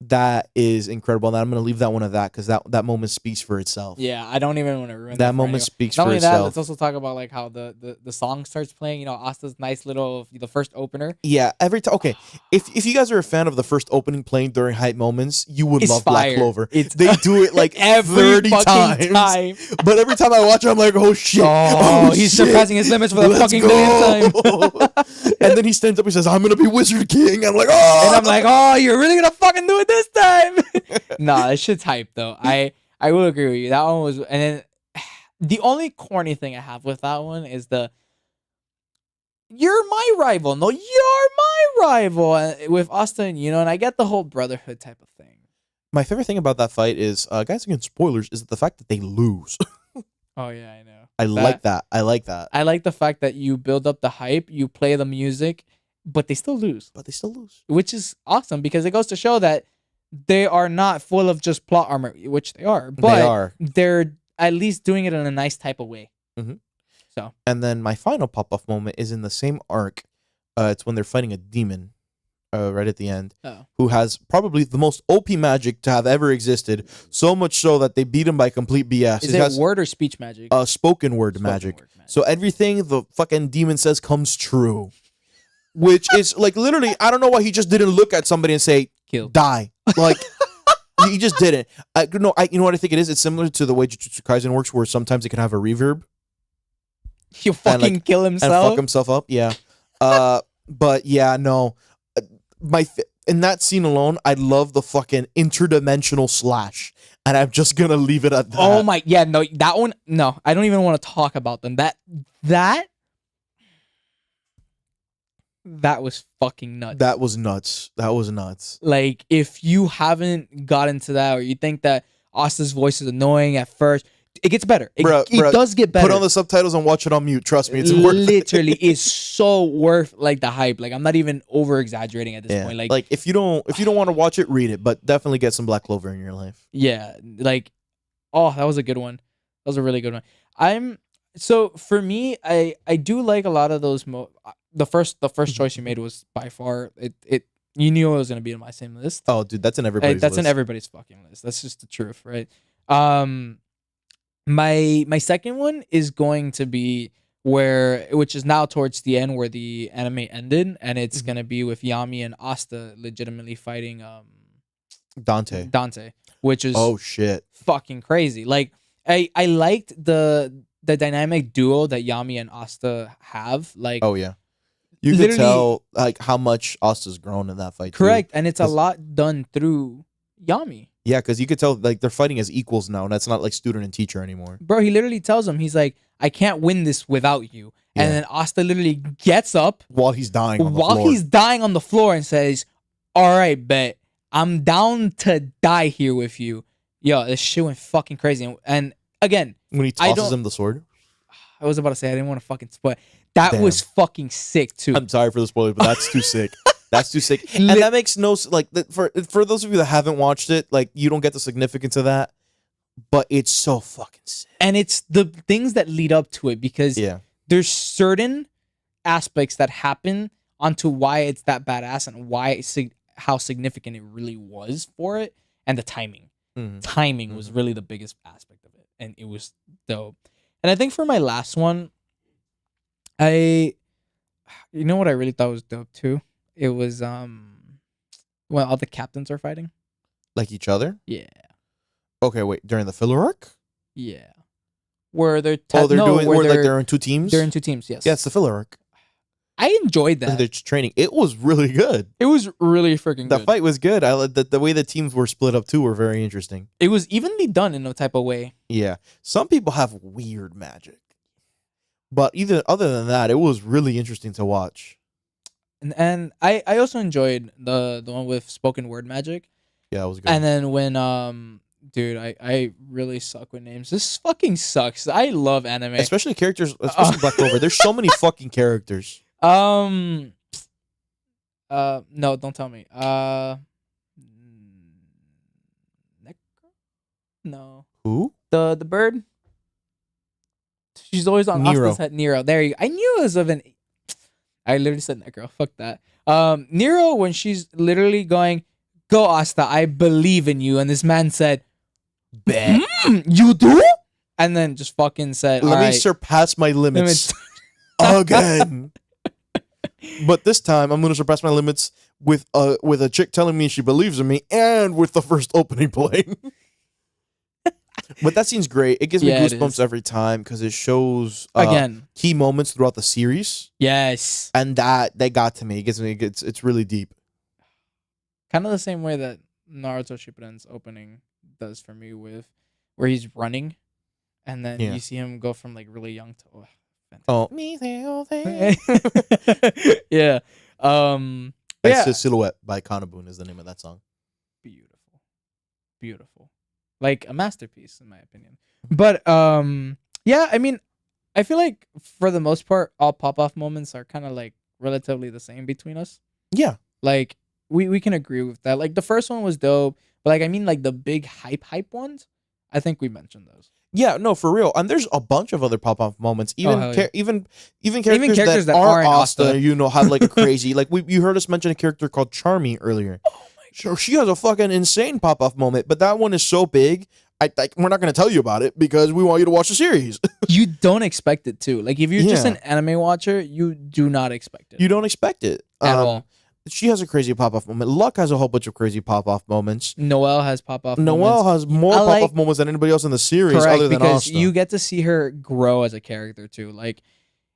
That is incredible. And I'm gonna leave that one at that because that moment speaks for itself. Yeah, I don't even want to ruin That for moment anyone. speaks Not for only that, itself. let's also talk about like how the song starts playing. You know, Asta's nice little the first opener. Yeah, every time. Okay, if you guys are a fan of the first opening playing during hype moments, you would It's love fire. Black Clover. It's They do it like every 30 fucking times. But every time I watch it, I'm like, oh shit! Oh, he's shit. surpassing his limits for the Let's fucking go. millionth time. And then he stands up and says, "I'm gonna be Wizard King." I'm like, oh! And I'm like, oh, you're really gonna fucking do it this time? Nah, that shit's hype though. I will agree with you. That one was, and then the only corny thing I have with that one is you're my rival. No, you're my rival with Asta and and I get the whole brotherhood type of thing. My favorite thing about that fight is, guys, again, spoilers, is the fact that they lose. Oh yeah, I know. I like that. I like that. I like the fact that you build up the hype, you play the music, but they still lose. But they still lose. Which is awesome because it goes to show that they are not full of just plot armor, which they are. But They are. they're at least doing it in a nice type of way. Mhm. So And then my final pop-off moment is in the same arc. It's when they're fighting a demon right at the end, who has probably the most OP magic to have ever existed, so much so that they beat him by complete BS. Is It it has word or speech magic? spoken word magic. So everything the fucking demon says comes true. Which is like literally, I don't know why he just didn't look at somebody and say, Kill. die. Like, he just didn't. You know what I think it is? It's similar to the way Jujutsu Kaisen works, where sometimes it can have a reverb. He'll fucking like- kill And himself. fuck himself up, yeah. But yeah, no. In that scene alone, I love the fucking interdimensional slash, and I'm just gonna leave it at that. Oh my, yeah, no, that one, no, I don't even want to talk about them. That was fucking nuts. That was nuts. That was nuts. Like, if you haven't gotten to that, or you think that Asta's voice is annoying at first, it gets better. It Bruh, does get better. Put on the subtitles and watch it on mute. Trust me, it's worth it. Literally is so worth like the hype. Like, I'm not even over exaggerating at this Yeah. point. Like if you don't want to watch it, read it, but definitely get some Black Clover in your life. yeah, like, oh, that was a good one. That was a really good one. So for me, I do like a lot of those. The first choice you made was by far it. You knew it was gonna be in my same list. Oh, dude, that's in everybody's That's list. in everybody's fucking list. That's just the truth, right? My second one is going to be which is now towards the end where the anime ended, and it's gonna be with Yami and Asta legitimately fighting Dante, which is Oh shit. fucking crazy. Like I liked the dynamic duo that Yami and Asta have. Like Oh yeah. You could literally- tell like how much Asta's grown in that fight. too. correct, and it's a 'Cause- lot done through Yami. Yeah, because you could tell like they're fighting as equals now, and that's not like student and teacher anymore. Bro, he literally tells him, he's like, I can't win this without you. Yeah. And then Asta literally gets up While he's dying on the while floor. he's dying on the floor and says, all right, bet. I'm down to die here with you. Yo, this shit went fucking crazy. And again, When he I tosses don't- him the sword. I was about to say, I didn't want to fucking spoil. That Damn. was fucking sick too. I'm sorry for the spoiler, but that's too sick. That's too sick. And Lit- that makes no like for those of you that haven't watched it, like you don't get the significance of that, but it's so fucking sick. And it's the things that lead up to it because Yeah. there's certain aspects that happen onto why it's that badass and why how significant it really was for it, and the timing. Mhm. Timing was really the biggest aspect of it, and it was dope. And I think for my last one, you know what I really thought was dope too? It was when all the captains are fighting. Like each other? Yeah, Okay, wait. During the filler arc? yeah. Where they're They're no, doing where where like they're in two teams? they're in two teams. Yes. Yeah, it's the filler arc. I enjoyed They're that. just training. It was really good. It was really freaking The good. fight was good. I the way the teams were split up too were very interesting. It was evenly done in a type of way. Yeah, some people have weird magic, but either other than that, it was really interesting to watch. And I also enjoyed the one with spoken word magic. Yeah, it was good. And then when dude, I really suck with names. This fucking sucks. I love anime. Especially characters, especially Black Clover. There's so many fucking characters. No, don't tell me. No. Who? The bird. She's always on Nero. Asta's head. Nero. There you go. I knew it was of an. I literally said Necro. Fuck that. Nero, when she's literally going, "Go Asta, I believe in you," and this man said, Bet. "You do?" And then just fucking said, Let "All me right, surpass my limits again. But this time, I'm gonna surpass my limits with a chick telling me she believes in me, and with the first opening playing. But that scene's great. It gives me Yeah, it goosebumps is. every time because it shows again." key moments throughout the series, Yes. and that got to me. It gives me it's really deep. Kind of the same way that Naruto Shippuden's opening does for me, with where he's running, and then Yeah. you see him go from like really young to Oh, yeah. It's Yeah. a Silhouette by Kanabun is the name of that song. Beautiful, like a masterpiece in my opinion. But yeah, I mean, I feel like for the most part, all pop off moments are kind of like relatively the same between us. Yeah, Like we can agree with that. Like the first one was dope, but like I mean, like the big hype ones, I think we mentioned those. yeah, no, for real. And there's a bunch of other pop-off moments. Even hell yeah. even characters, characters that that aren't aren't Asta, Asta. you know, have like a crazy like you heard us mention a character called Charmy earlier. Oh my Sure, she has a fucking insane pop-off moment, but that one is so big. We're not going to tell you about it because we want you to watch the series. You don't expect it to. Like if you're just Yeah. an anime watcher, you do not expect it You don't expect it at all. She has a crazy pop-off moment. Luck has a whole bunch of crazy pop-off moments. Noelle has pop off. Noelle has more I pop-off like- moments than anybody else in the series, correct, other than because Asta. you get to see her grow as a character too. Like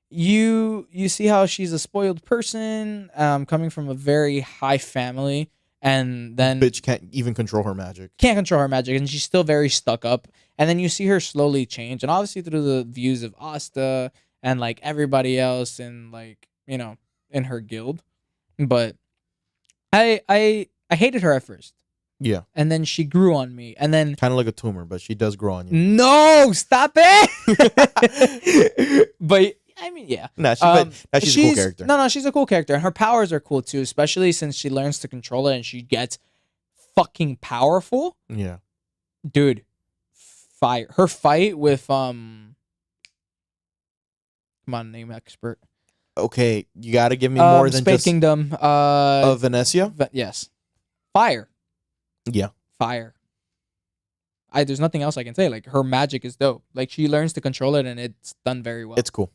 you see how she's a spoiled person, coming from a very high family, and then Bitch can't even control her magic. can't control her magic, and she's still very stuck up. And then you see her slowly change, and obviously through the views of Asta and like everybody else, and like in her guild. But I hated her at first, Yeah, and then she grew on me, and then kind of like a tumor, but she does grow on you. no, stop it. But I mean, yeah. Nah, but she's a cool character. No, she's a cool character, and her powers are cool too, especially since she learns to control it and she gets fucking powerful. Yeah. Dude, fire. Her fight with come on, name expert. Okay, you got to give me more than Space just Kingdom. Venetia. Yes, fire, Yeah. fire. There's nothing else I can say. Like her magic is dope. Like she learns to control it, and it's done very well. It's cool.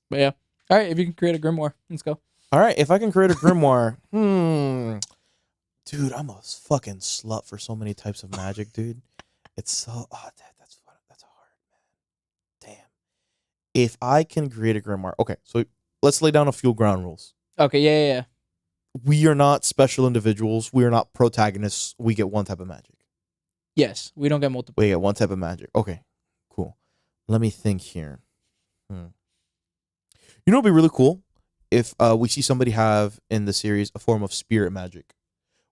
But yeah, all right. If you can create a grimoire, let's go. All right, if I can create a grimoire, dude, I'm a fucking slut for so many types of magic, dude. It's so that's hard, man. Damn. If I can create a grimoire, okay, so let's lay down a few ground rules. Okay, yeah. We are not special individuals. We are not protagonists. We get one type of magic. Yes, we don't get multiple. We get one type of magic. Okay, cool. Let me think here. You know, it'd be really cool if we see somebody have in the series a form of spirit magic,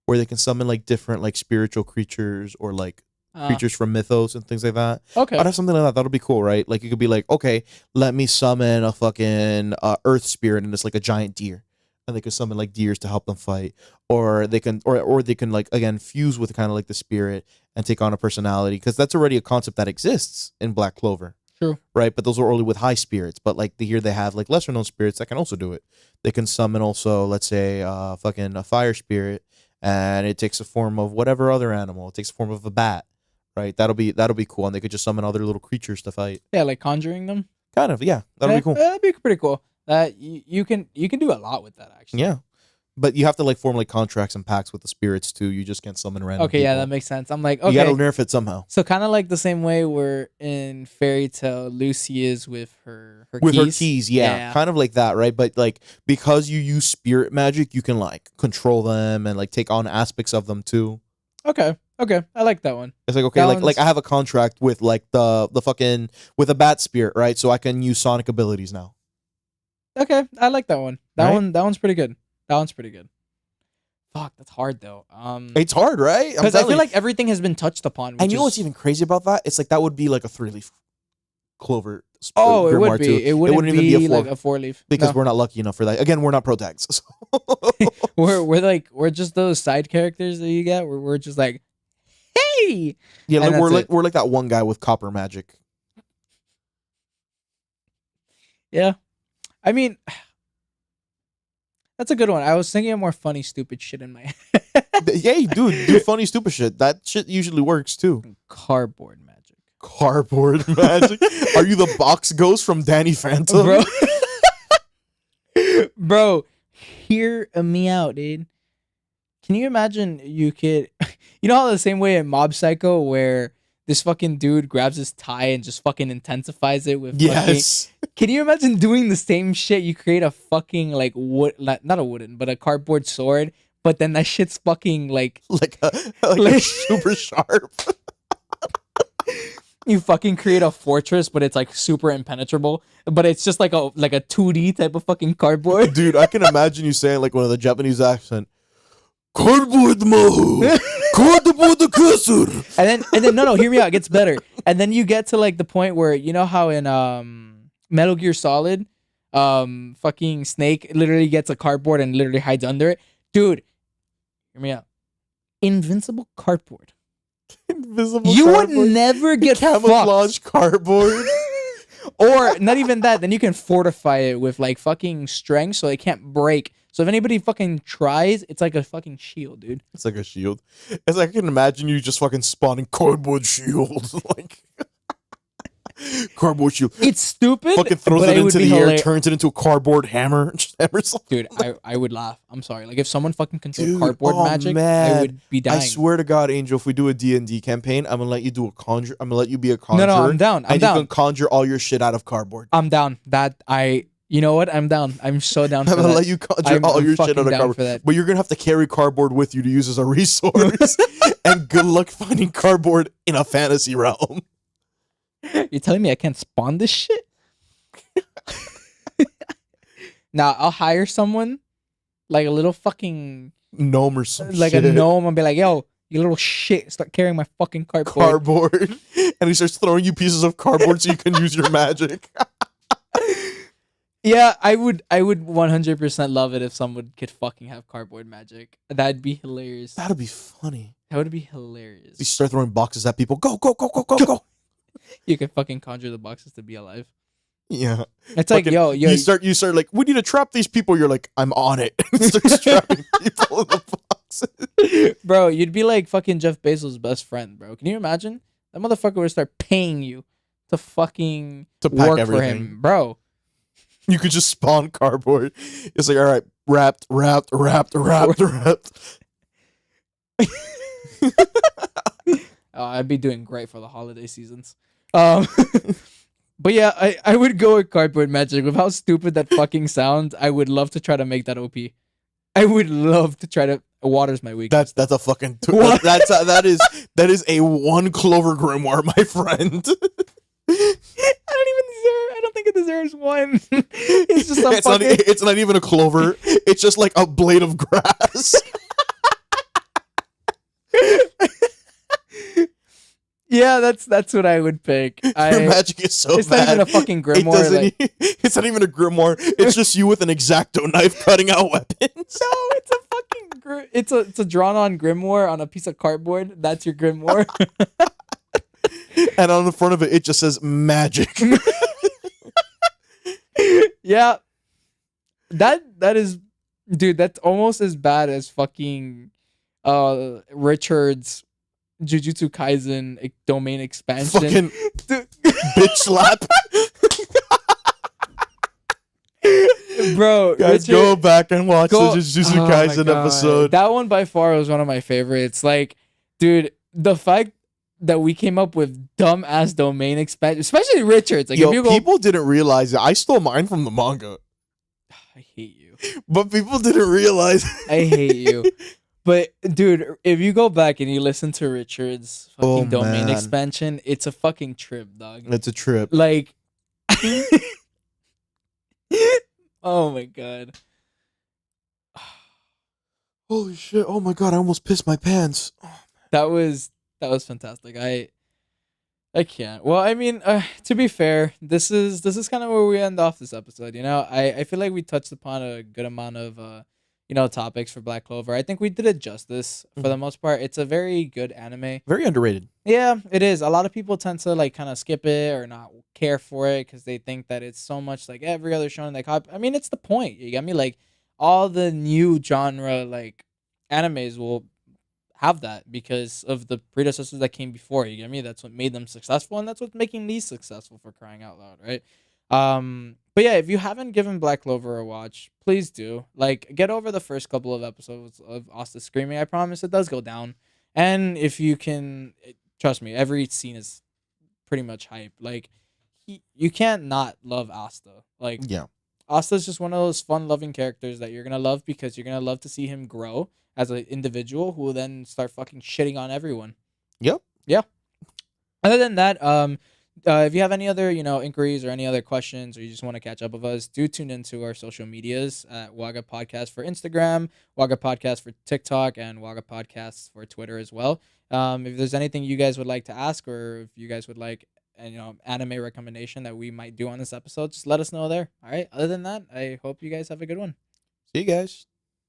where they can summon like different like spiritual creatures or like creatures from mythos and things like that. Okay. I'd have something like that. That'll be cool, right? Like you could be like, okay, let me summon a fucking earth spirit, and it's like a giant deer, and they could summon like deers to help them fight, or they can, or they can like again fuse with kind of like the spirit and take on a personality, because that's already a concept that exists in Black Clover. True. Right, but those are only with high spirits. But like here they have like lesser known spirits that can also do it. They can summon also, let's say, fucking a fire spirit, and it takes a form of whatever other animal. It takes the form of a bat. Right, that'll be cool, and they could just summon other little creatures to fight. Yeah, like conjuring them. Kind of, yeah, that'll be cool. That'd be pretty cool. You can do a lot with that actually. Yeah, But you have to like formulate contracts and pacts with the spirits too. You just can't summon random Okay, yeah, people. that makes sense. I'm like, You gotta okay. nerf it somehow. So kind of like the same way where in Fairy Tale Lucy is with her With keys. her keys, yeah, kind of like that, right? But like because you use spirit magic, you can like control them and like take on aspects of them too. Okay. Okay. I like that one. It's like okay, That like one's- I have a contract with like the fucking with a bat spirit, right? So I can use sonic abilities now. Okay. I like that one. That Right? one's pretty good. That one's pretty good. Fuck, that's hard though. It's hard, right? Because I feel like everything has been touched upon. and you know what's even crazy about that? It's like that would be like a 3-leaf clover. Oh, it grimoire would be. too. It wouldn't even be be a 4 like a 4-leaf because No. we're not lucky enough for that. Again, we're not pro tags. So. we're just those side characters that you get. Where we're just like, hey. Yeah, And like, that's it. we're like that one guy with copper magic. Yeah. I mean, that's a good one. I was thinking of more funny, stupid shit in my head. Yeah, you do funny stupid shit. That shit usually works too. Cardboard magic. Cardboard magic. Are you the box ghost from Danny Phantom? Bro. Bro, hear me out, dude. Can you imagine you could you know how the same way in Mob Psycho where this fucking dude grabs his tie and just fucking intensifies it with Yes. Can you imagine doing the same shit? You create a fucking like wood not a wooden, but a cardboard sword, but then that shit's fucking like like a super sharp. you fucking create a fortress, but it's like super impenetrable. But it's just like a 2D type of fucking cardboard. Dude, I can imagine you saying like one of the Japanese accent. Cardboard mahu. Cardboard castle. And then no, hear me out, it gets better. And then you get to like the point where you know how in Metal Gear Solid, fucking Snake literally gets a cardboard and literally hides under it. Dude, hear me out. Invincible cardboard. Invisible You cardboard. would never get camouflage cardboard. Or not even that, then you can fortify it with like fucking strength so it can't break. So if anybody fucking tries, it's like a fucking shield, dude. It's like a shield. It's like I can imagine you just fucking spawning cardboard shield. Like cardboard shield. It's stupid. Fucking throws but it would into be the air, hilarious. turns it into a cardboard hammer. Just hammer something. Dude, I would laugh. I'm sorry. Like if someone fucking controlled Dude, cardboard oh, magic, man. I would be dying. I swear to God, Angel, if we do a D&D campaign, I'm gonna let you do a conjure. I'm gonna let you be a conjurer. No, I'm down. I'm and down. you can conjure all your shit out of cardboard. I'm down. You know what? I'm down. I'm so down for I'm gonna that. let you conjure all I'm your shit fucking out of down cardboard. for that. But you're gonna have to carry cardboard with you to use as a resource. And good luck finding cardboard in a fantasy realm. You're telling me I can't spawn this shit? Nah, I'll hire someone, like a little fucking, Gnome or some like shit. a gnome, and be like, yo, you little shit, start carrying my fucking cardboard. Cardboard. And he starts throwing you pieces of cardboard so you can use your magic. Yeah, I would 100% love it if someone could fucking have cardboard magic. That'd be hilarious. That'd be funny. That would be hilarious. You start throwing boxes at people. Go, go, go, go, go, go. You could fucking conjure the boxes to be alive. Yeah. It's like, Fucking- yo, You start like, we need to trap these people. You're like, I'm on it. Start trapping people in the boxes. bro, you'd be like fucking Jeff Bezos' best friend, bro. Can you imagine? That motherfucker would start paying you to fucking To pack work for everything. him, bro. You could just spawn cardboard. It's like, all right, wrapped. I'd be doing great for the holiday seasons. But yeah, I would go with cardboard magic. With how stupid that fucking sounds, I would love to try to make that OP. I would love to try to. Water's my weakness. That's a fucking. What? That is a one clover grimoire, my friend. I don't think it deserves one. It's just some fucking. It's not even a clover. It's just like a blade of grass. Yeah, that's what I would pick. Your magic is so It's bad. not even a fucking grimoire. It's not even a grimoire. It's just you with an X-Acto knife cutting out weapons. No, it's a fucking it's a drawn on grimoire on a piece of cardboard. That's your grimoire. And on the front of it, it just says magic. Yeah. That is, dude, that's almost as bad as fucking Richard's Jujutsu Kaisen domain expansion. Fucking Dude, bitch slap. Bro, Guys, Richard, go back and watch the go. Jujutsu Oh my Kaisen god, episode. that one by far was one of my favorites. Like, dude, the fact that we came up with dumbass domain expansion, especially Richard's. Like, if Yo, you go, people didn't realize it. I stole mine from the manga, I hate you. but people didn't realize. I hate you. But dude, if you go back and you listen to Richard's Oh fucking domain man, expansion, it's a fucking trip, dog. it's a trip. Like, oh my god. Holy shit! Oh my god! I almost pissed my pants. That was fantastic. I can't. Well, I mean, to be fair, this is kind of where we end off this episode. You know, I feel like we touched upon a good amount of topics for Black Clover. I think we did it justice for the most part. It's a very good anime. Very underrated. Yeah, it is. A lot of people tend to like kind of skip it or not care for it because they think that it's so much like every other shonen they copy. I mean, it's the point. You get me? Like all the new genre like animes will have that because of the predecessors that came before. You get me? That's what made them successful, and that's what's making these successful for crying out loud, right? But yeah, if you haven't given Black Clover a watch, please do. Like, get over the first couple of episodes of Asta screaming. I promise it does go down, and if you can, trust me, every scene is pretty much hype. Like, you can't not love Asta. Like, Yeah. Asta's just one of those fun-loving characters that you're gonna love because you're gonna love to see him grow as an individual who will then start fucking shitting on everyone. Yep. Yeah. Other than that, if you have any other, inquiries or any other questions, or you just want to catch up with us, do tune into our social medias at Waga Podcast for Instagram, Waga Podcast for TikTok, and Waga Podcasts for Twitter as well. If there's anything you guys would like to ask, or if you guys would like, anime recommendation that we might do on this episode, just let us know there. All right. Other than that, I hope you guys have a good one. See you guys.